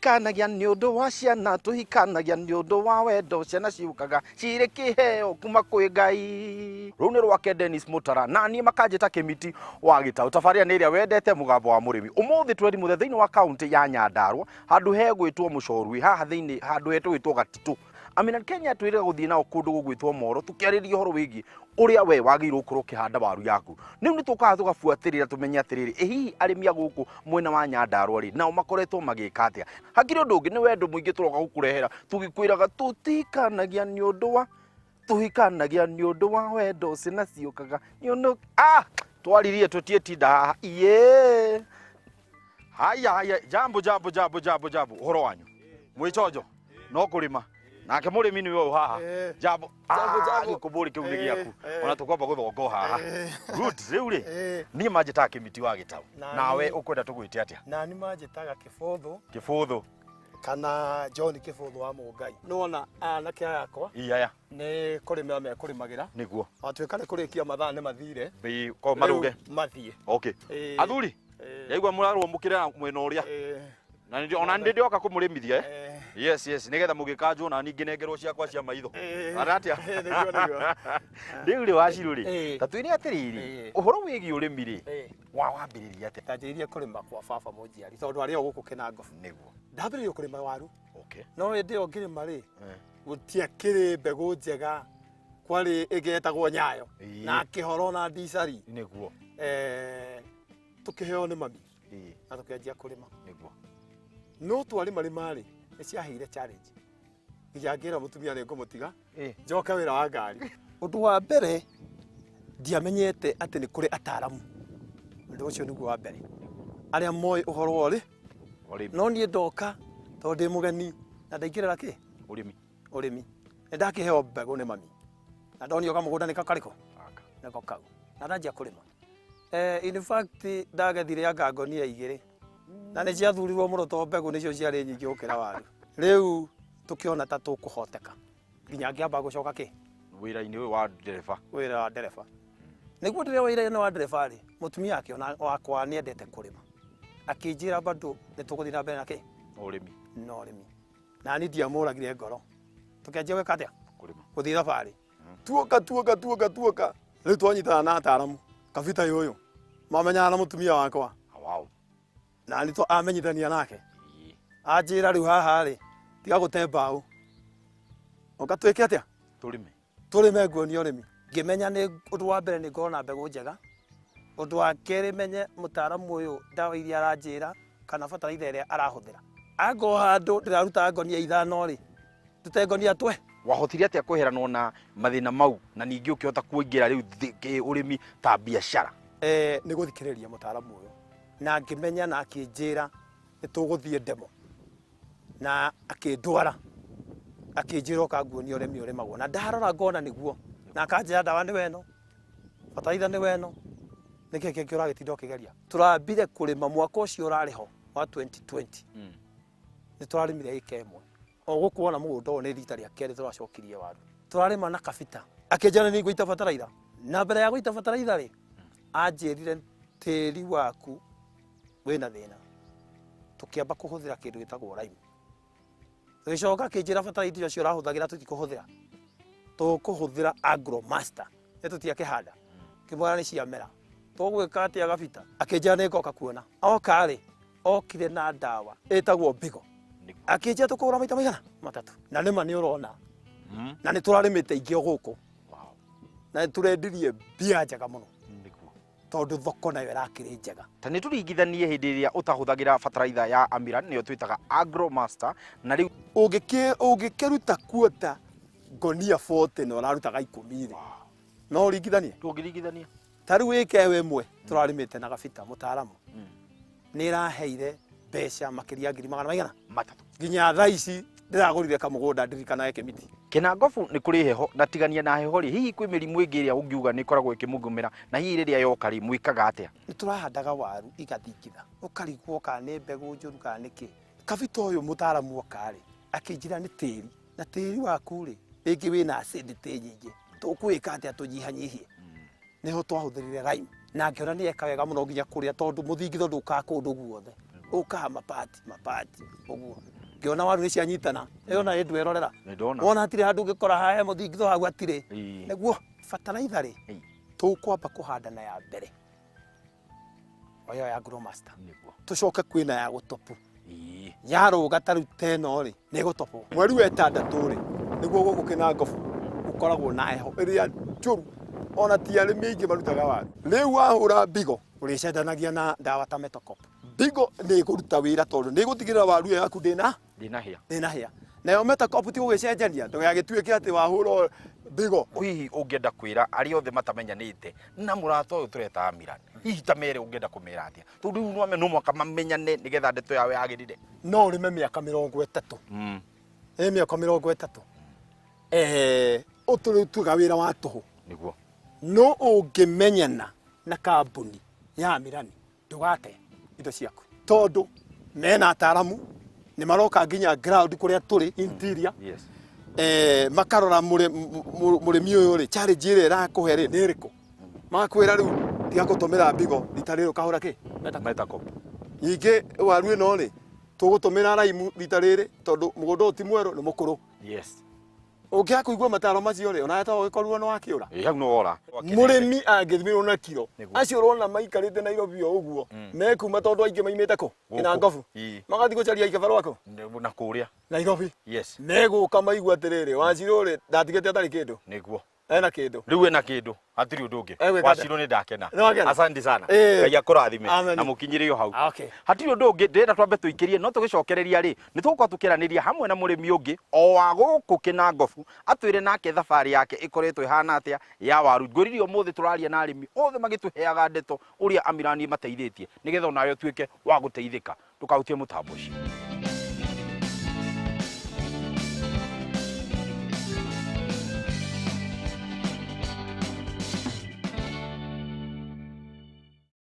tuhikanagia nĩ ũndũ wa ciana tuhikanagia nĩ ũndũ wa wendo ciana ciukaga cirĩ kĩheo kuma kwĩ Ngai. Rũu nĩ rwake Dennis Mutara na niĩ makanjĩta Kĩmiti wa Gĩtaũ. Tabarĩra nĩ ĩrĩa wendete mũgambo wa mũrĩmi. Ũmũthĩ tweri mũthee thĩinĩ wa kaunti ya Nyandarua handũ hegwĩtwo Mũcorui haha thĩinĩ handũ hetwĩtwo Gatitũ. Amina Kenya twĩrĩga gũthiĩ nao kũndũ gũgwĩtwo Moro tũkĩarĩria ũhoro wĩgiĩ ũrĩa we wagĩrĩirwo gũkorwo ũkĩhanda waru yaku. Rĩu nĩ tũkaga tũgabuatĩrĩra tũmenye atĩrĩrĩ hihi arĩmi a gũkũ mwena wa Nyandarua rĩ nao makoretwo magĩka atĩa. Hakĩrĩ ũndũ ũngĩ nĩ wendo mũingĩ tũroka gũkũrehera tũgĩkwĩraga tũtikanagia nĩ ũndũ wa wendo ciana ciũkaga nĩ ũndũ twaririe tũtietinda haha iye. Haya jambo ũhoro wanyu mwĩconjo no kũrĩma nake mũrĩmi nĩwe ũyũ haha jambo gĩkũmbũri kĩu nĩ gĩaku ona tũkwamba gũthongo haha good. Rĩu rĩ niĩ manjĩtaga Kĩmiti wa Gĩtaũ nawe ũkwenda tũgwĩte atĩa? Nani manjĩtaga Kĩbũthũ kana John Kĩbũthũ wa Mũngai. Nona anake yakwa iyaya nĩ kũrĩmĩra mekũrĩmagĩra nĩguo watuĩka nĩ kũrĩkia mathaa nĩ mathire ko maruge mathiĩ. Okay athuri yaigua mũrarwo mũkĩrĩa mwena ũrĩa na ona ndĩoka kũmũrĩmithia yes nigetha mũgĩkanjwo na ningĩ nengerwo ciakwa cia maitho aratia rĩu rĩ Wachirũ rĩ ta twĩre atĩrĩrĩ ũhoro wĩgiĩ ũrĩmi rĩ wambĩrĩria atĩa? Ndanjĩrĩirie kũrĩma kwa baba mũnjiari tondũ arĩ o gũkũ Kĩnangobu nĩguo ndambĩrĩirie kũrĩma waru. Okay no hĩndĩ ĩyo ngĩrĩma rĩ gũtiakĩrĩ mbegũ njega kwarĩ ĩgetagwo Nyayo na Kĩhoro na Ndicari nĩguo tũkĩheo nĩ mami na tũkĩanjia kũrĩma nĩguo no twarĩma rĩ nĩ ciaheire challenge nginya ngĩra mũtumia nĩ ngũmũtiga njoke wĩra wa ngari. Ũndũ wa mbere ndiamenyete atĩ nĩ kũrĩ ataaramu. Ũndũ ũcio nĩguo wa mbere arĩa moĩ ũhoro wa no niĩ ndoka tondũ ndĩ mũgeni na ndaingĩrĩra kĩ ũrĩmi nĩ ndakĩheo mbegũ nĩ mami na ndonio kamũgũnda nĩ karĩkũ nĩko kau na ndanjia kũrĩma. In fact ndagethire anga ngonia 2 na nĩ ciathurirwo mũno tondũ mbegũ nĩcio ciarĩ nyingĩ gũkĩra waru. Rĩu tũkĩona ta tũkũhoteka nginya ngĩamba gũcoka kĩ wĩra-inĩ ũyũ wa ndereba. Wĩra wa ndereba nĩguo ndĩrĩ wĩra-inĩ wa ndereba rĩ mũtumia akĩona wakwa nĩendete kũrĩma akĩnjĩra bado nĩ tũgũthiĩ na mbere na kĩ ũrĩmi na niĩ ndiamũragire ngoro tũkĩanjia gwĩka atĩa gũthiĩ thabarĩ tuoka rĩu twanyitana na ataaramu kabita ũyũ mamenyana na mũtumia wakwa na nĩ amenyithania nake anjĩra rĩu haha rĩ tiga gũte mbaũ oka twĩke atĩa tũrĩme nguonia ũrĩmi. Ngĩmenya nĩ ũndũ wa mbere nĩ ngorwo na mbegũ njega. Ũndũ wa kerĩ menye mũtaaramu ũyũ ndawa iria aranjĩra kana bataraitha ĩrĩa arahũthĩra. Angorwo handũ ndĩraruta ngonia 5 rĩ ndute ngonia twe. Wahotire atĩa kweheranwo na mathĩna mau na ningĩ ũkĩhota kuingĩra rĩu ũrĩmi ta biacara? Nĩ gũthikĩrĩria mũtaaramu ũyũ na ngĩmenya na akĩnjĩra nĩ tũgũthiĩ demo na akĩndwara akĩnjĩra ũkanguonia ũrĩmi ũrĩmagwo na ndarora ngona nĩguo na akanjĩra ndawa nĩ weno bataraitha nĩ weno nĩkĩĩ kĩngĩ ũragĩtinda ũkĩgeria. Tũrambire kũrĩma mwaka ũcio ũrarĩ ho wa 2020 nĩ tũrarĩmire ĩka 1 o gũkũ wona mũgũnda ũyũ nĩ rita rĩa kerĩ tũracokirie waru. Tũrarĩma na kabita akĩnjĩra nĩ ngũita bataraitha na mbere ya gũita bataraitha rĩ anjĩrire tĩri waku wĩna thĩna tũkĩamba kũhũthĩra kĩndũ gĩtagwo lime. Tũgĩcoka akĩnjĩra bataraitha icio ũrahũthagĩra tũtikũhũthĩra tũkũhũthĩra Agromaster nĩ tũtiakĩhanda kĩmwara nĩ ciamera tũgwĩka atĩa kabita. Akĩnjĩra nĩ ngoka kuona oka rĩ okire na ndawa ĩtagwo Mbigo akĩnjĩra tũkũhũra maita maigana 3 na nĩma nĩ ũrona na nĩ tũrarĩmĩte ingĩ o gũkũ na nĩ tũrendirie mbia njega mũno tondũ thoko nayo ĩrakĩrĩ njega. Ta nĩ tũringithanie hĩndĩ ĩrĩa ũtahũthagĩra bataraitha ya Amiran nĩyo twĩtaga Agromaster na rĩu ũngĩkĩruta kuota ngonia 40 na ũrarutaga 10 rĩ no ũringithanie? Tũngĩringithania ta rĩu ĩka 1 tũrarĩmĩte na kabita mũtaaramu nĩ ĩraheire mbeca makĩria 300 nginya thaa ici ndĩragũrire kamũgũnda ndirikanaga Kĩmiti. Kĩnangobu nĩ kũrĩ heho na tigania na heho rĩ hihi kwĩ mĩrimũ ĩngĩ ĩrĩa ũngiuga nĩ ĩkoragwo ĩkĩmũgũmĩra na hihi rĩrĩa yoka rĩ mwĩkaga atĩa? Nĩ tũrahandaga waru igathingitha ũkarigwo kana nĩ mbegũ njũru kana nĩkĩ. Kabita ũyũ mũtaaramu oka rĩ akĩnjĩra nĩ tĩri na tĩri waku rĩ rĩngĩ wĩna acidity nyingĩ tũkwĩka atĩa tũnyihanyihie. Nĩho twahũthĩrire lime na ngĩona nĩ eka wega mũno nginya kũrĩa tondũ mũthingitho ndũkaga kũndũ guothe uka mapati uguo ngiona waru ni cianyitana yona endu erorera Ndona. wona atire handu ngikora hahe muthingitho hagu atire niguo bataraitha ri tukwamba kuhanda na ya mbere oyo ya Growmaster Niguo. tucoke kwina ya gutopu yaruga taru teno ri ni gutopu mweri wa 6 ri niguo gugukina ngobu ukoragwo na heho iria njuru ona ti arimi aingi marutaga waru riu wahura Mbigo uricendanagia na ndawa ta Metocop Mbigo ni guruta wira tondu ni gutigirira waru yaku ndina hia nayo Metocop ti gugicenjania ndugagituike ati wahura Mbigo hihi ungienda kwira ari othe matamenyanite na murata uyu tureta Amirani hihi ta mere ungienda kumira atia tondu no mwaka mamenyane nigetha ndeto yawe yagirire no rime miaka 30 miaka 30 uturutuga wira wa tuhu niguo no ungimenyana na kambuni ya Amirani ndugate indo ciaku tondu mena ataramu ni maroka nginya ground kuria turi interior makarora murimi uyu ri challenge ire irakuhe ri ni riku makwira riu tiga gutumira Mbigo rita riri ukahura ki Metocop ingi waru ino ri tugutumira raimu rita riri tondu mugunda uti mweru ni mukuru ukia kuigua mataro macio ri ona hata ugikorwo no wakiura hau no ora murimi angithmirwo na kilo acio urona maikarite Nairobi o uguo mekuma tondu aingi maimite ku ina ngobu magathi gucaria ikebaro wako na kuria Nairobi meguka maigua atiriri Wanjiru ri ndatigite atari kindu niguo ena kindu riu ena kindu atiri undu ungi Wanjiru ni ndakena asante sana Ngai akurathime na mukinyirio hau hatiri undu ungi ndenda twambe tuikirie no tugicokereria ri ni tugukorwo tukiraniria hamwe na murimi ungi o wa guku kina ngobu atwire nake thabari yake ikoretwo ihana atia ya waru nguririo muthi turaria na arimi othe magituheaga ndeto uria Amirani mateithitie nigetha onayo tuike wa guteithika tukahutie mutambo ucio.